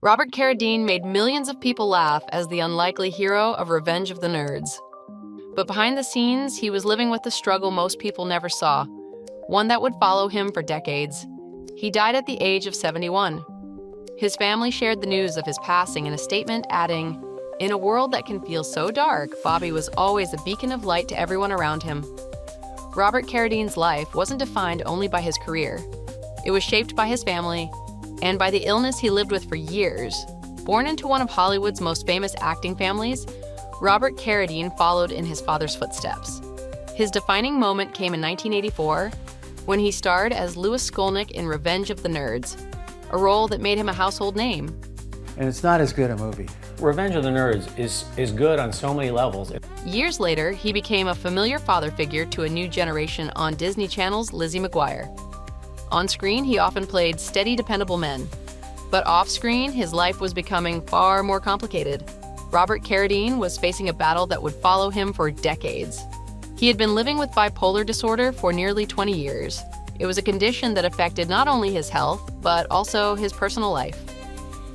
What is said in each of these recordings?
Robert Carradine made millions of people laugh as the unlikely hero of Revenge of the Nerds. But behind the scenes, he was living with a struggle most people never saw, one that would follow him for decades. He died at the age of 71. His family shared the news of his passing in a statement, adding, "In a world that can feel so dark, Bobby was always a beacon of light to everyone around him." Robert Carradine's life wasn't defined only by his career. It was shaped by his family and by the illness he lived with for years. Born into one of Hollywood's most famous acting families, Robert Carradine followed in his father's footsteps. His defining moment came in 1984 when he starred as Louis Skolnick in Revenge of the Nerds, a role that made him a household name. And it's not as good a movie. Revenge of the Nerds is good on so many levels. Years later, he became a familiar father figure to a new generation on Disney Channel's Lizzie McGuire. On screen, he often played steady, dependable men. But off-screen, his life was becoming far more complicated. Robert Carradine was facing a battle that would follow him for decades. He had been living with bipolar disorder for nearly 20 years. It was a condition that affected not only his health, but also his personal life.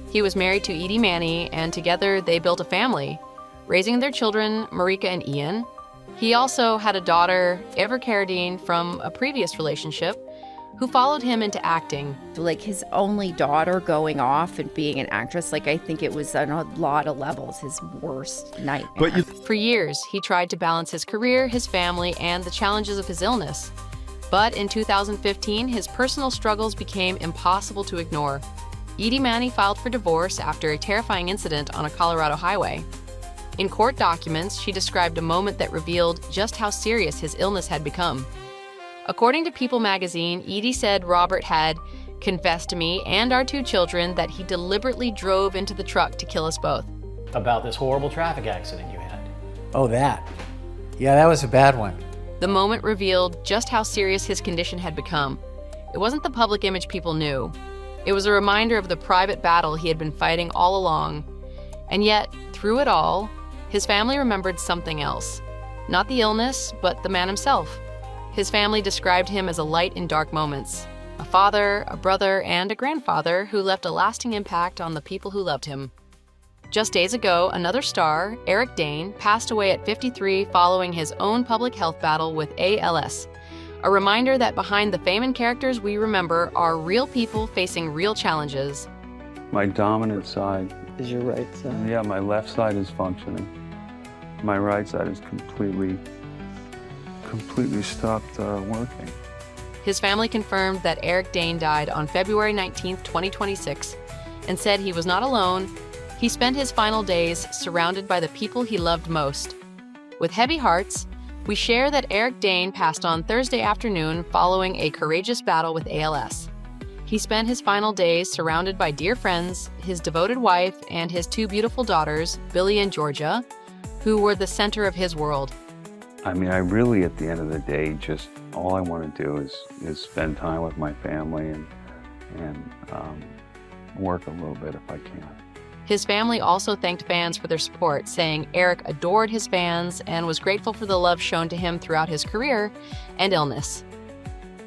He was married to Edie Manny, and together they built a family, raising their children, Marika and Ian. He also had a daughter, Eva Carradine, from a previous relationship, who followed him into acting. Like his only daughter going off and being an actress, I think it was on a lot of levels his worst nightmare. For years, he tried to balance his career, his family, and the challenges of his illness. But in 2015, his personal struggles became impossible to ignore. Edie Manny filed for divorce after a terrifying incident on a Colorado highway. In court documents, she described a moment that revealed just how serious his illness had become. According to People magazine, Edie said Robert had confessed to me and our 2 children that he deliberately drove into the truck to kill us both. About this horrible traffic accident you had. Oh, that. Yeah, that was a bad one. The moment revealed just how serious his condition had become. It wasn't the public image people knew. It was a reminder of the private battle he had been fighting all along. And yet, through it all, his family remembered something else. Not the illness, but the man himself. His family described him as a light in dark moments, a father, a brother, and a grandfather who left a lasting impact on the people who loved him. Just days ago, another star, Eric Dane, passed away at 53 following his own public health battle with ALS, a reminder that behind the fame and characters we remember are real people facing real challenges. My dominant side, Is your right side? yeah, my left side is functioning. My right side is completely stopped working. His family confirmed that Eric Dane died on February 19, 2026, and said he was not alone. He spent his final days surrounded by the people he loved most. With heavy hearts, we share that Eric Dane passed on Thursday afternoon following a courageous battle with ALS. He spent his final days surrounded by dear friends, his devoted wife, and his 2 beautiful daughters, Billy and Georgia, who were the center of his world. I mean, I really, at the end of the day, just all I want to do is spend time with my family and work a little bit if I can. His family also thanked fans for their support, saying Eric adored his fans and was grateful for the love shown to him throughout his career and illness.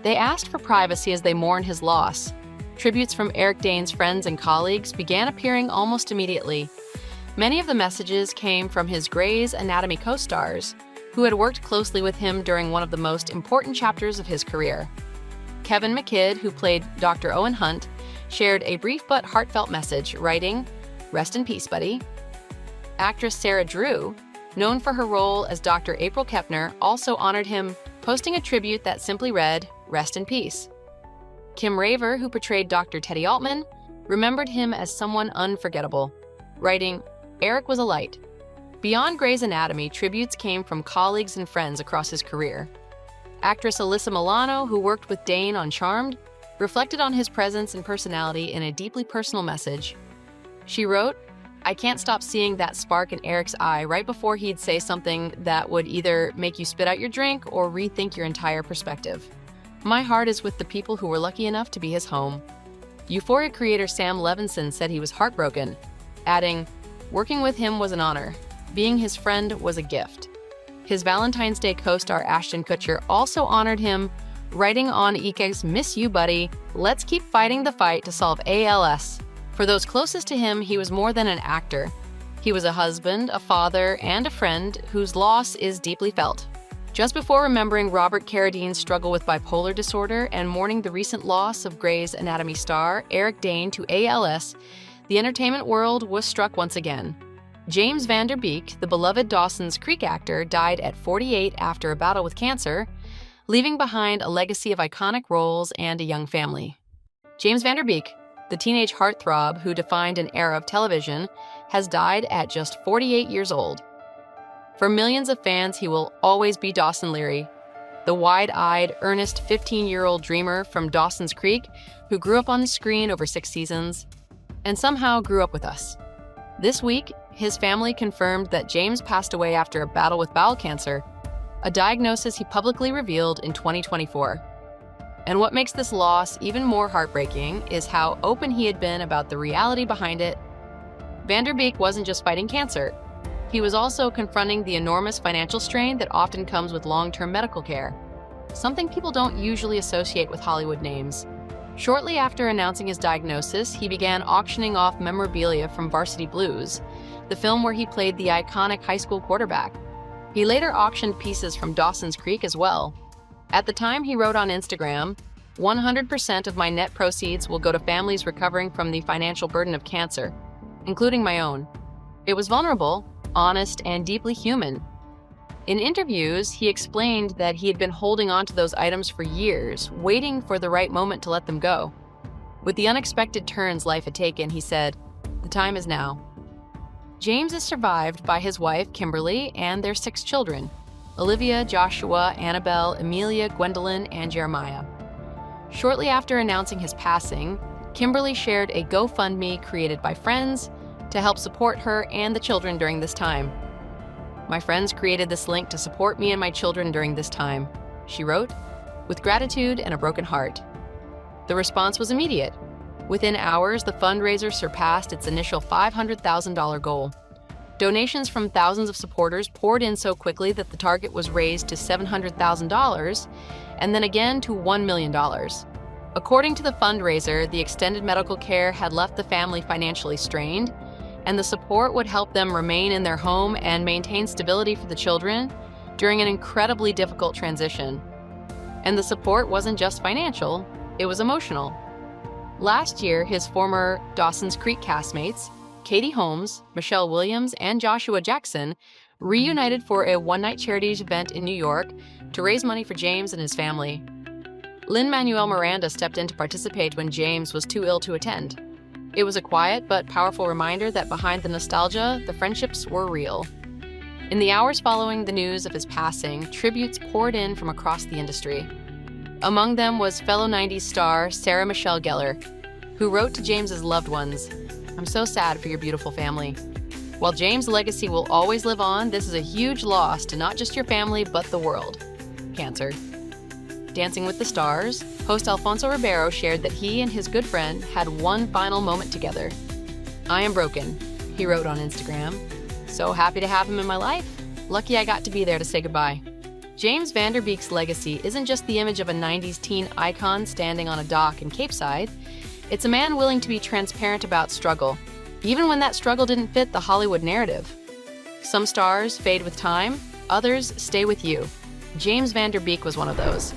They asked for privacy as they mourned his loss. Tributes from Eric Dane's friends and colleagues began appearing almost immediately. Many of the messages came from his Grey's Anatomy co-stars, who had worked closely with him during one of the most important chapters of his career. Kevin McKidd, who played Dr. Owen Hunt, shared a brief but heartfelt message, writing, "Rest in peace, buddy." Actress Sarah Drew, known for her role as Dr. April Kepner, also honored him, posting a tribute that simply read, "Rest in peace." Kim Raver, who portrayed Dr. Teddy Altman, remembered him as someone unforgettable, writing, "Eric was a light." Beyond Grey's Anatomy, tributes came from colleagues and friends across his career. Actress Alyssa Milano, who worked with Dane on Charmed, reflected on his presence and personality in a deeply personal message. She wrote, "I can't stop seeing that spark in Eric's eye right before he'd say something that would either make you spit out your drink or rethink your entire perspective. My heart is with the people who were lucky enough to be his home." Euphoria creator Sam Levinson said he was heartbroken, adding, "Working with him was an honor. Being his friend was a gift." His Valentine's Day co-star Ashton Kutcher also honored him, writing on Ike's "Miss You, buddy. Let's keep fighting the fight to solve ALS." For those closest to him, he was more than an actor. He was a husband, a father, and a friend whose loss is deeply felt. Just before remembering Robert Carradine's struggle with bipolar disorder and mourning the recent loss of Grey's Anatomy star Eric Dane to ALS, the entertainment world was struck once again. James Van Der Beek, the beloved Dawson's Creek actor, died at 48 after a battle with cancer, leaving behind a legacy of iconic roles and a young family. James Van Der Beek, the teenage heartthrob who defined an era of television, has died at just 48 years old. For millions of fans, he will always be Dawson Leary, the wide-eyed, earnest 15-year-old dreamer from Dawson's Creek who grew up on the screen over 6 seasons and somehow grew up with us. This week, his family confirmed that James passed away after a battle with bowel cancer, a diagnosis he publicly revealed in 2024. And what makes this loss even more heartbreaking is how open he had been about the reality behind it. Van Der Beek wasn't just fighting cancer. He was also confronting the enormous financial strain that often comes with long-term medical care, something people don't usually associate with Hollywood names. Shortly after announcing his diagnosis, he began auctioning off memorabilia from Varsity Blues, the film where he played the iconic high school quarterback. He later auctioned pieces from Dawson's Creek as well. At the time, he wrote on Instagram, "100% of my net proceeds will go to families recovering from the financial burden of cancer, including my own." It was vulnerable, honest, and deeply human. In interviews, he explained that he had been holding on to those items for years, waiting for the right moment to let them go. With the unexpected turns life had taken, he said, "The time is now." James is survived by his wife, Kimberly, and their 6 children, Olivia, Joshua, Annabelle, Amelia, Gwendolyn, and Jeremiah. Shortly after announcing his passing, Kimberly shared a GoFundMe created by friends to help support her and the children during this time. "My friends created this link to support me and my children during this time," she wrote, "with gratitude and a broken heart." The response was immediate. Within hours, the fundraiser surpassed its initial $500,000 goal. Donations from thousands of supporters poured in so quickly that the target was raised to $700,000 and then again to $1 million. According to the fundraiser, the extended medical care had left the family financially strained, and the support would help them remain in their home and maintain stability for the children during an incredibly difficult transition. And the support wasn't just financial, it was emotional. Last year, his former Dawson's Creek castmates, Katie Holmes, Michelle Williams, and Joshua Jackson, reunited for a one-night charity event in New York to raise money for James and his family. Lin-Manuel Miranda stepped in to participate when James was too ill to attend. It was a quiet but powerful reminder that behind the nostalgia, the friendships were real. In the hours following the news of his passing, tributes poured in from across the industry. Among them was fellow 90s star Sarah Michelle Gellar, who wrote to James's loved ones, "I'm so sad for your beautiful family. While James' legacy will always live on, this is a huge loss to not just your family, but the world. Cancer." Dancing with the Stars, host Alfonso Ribeiro shared that he and his good friend had one final moment together. "I am broken," he wrote on Instagram. "So happy to have him in my life. Lucky I got to be there to say goodbye." James Van Der Beek's legacy isn't just the image of a 90s teen icon standing on a dock in Capeside. It's a man willing to be transparent about struggle, even when that struggle didn't fit the Hollywood narrative. Some stars fade with time, others stay with you. James Van Der Beek was one of those.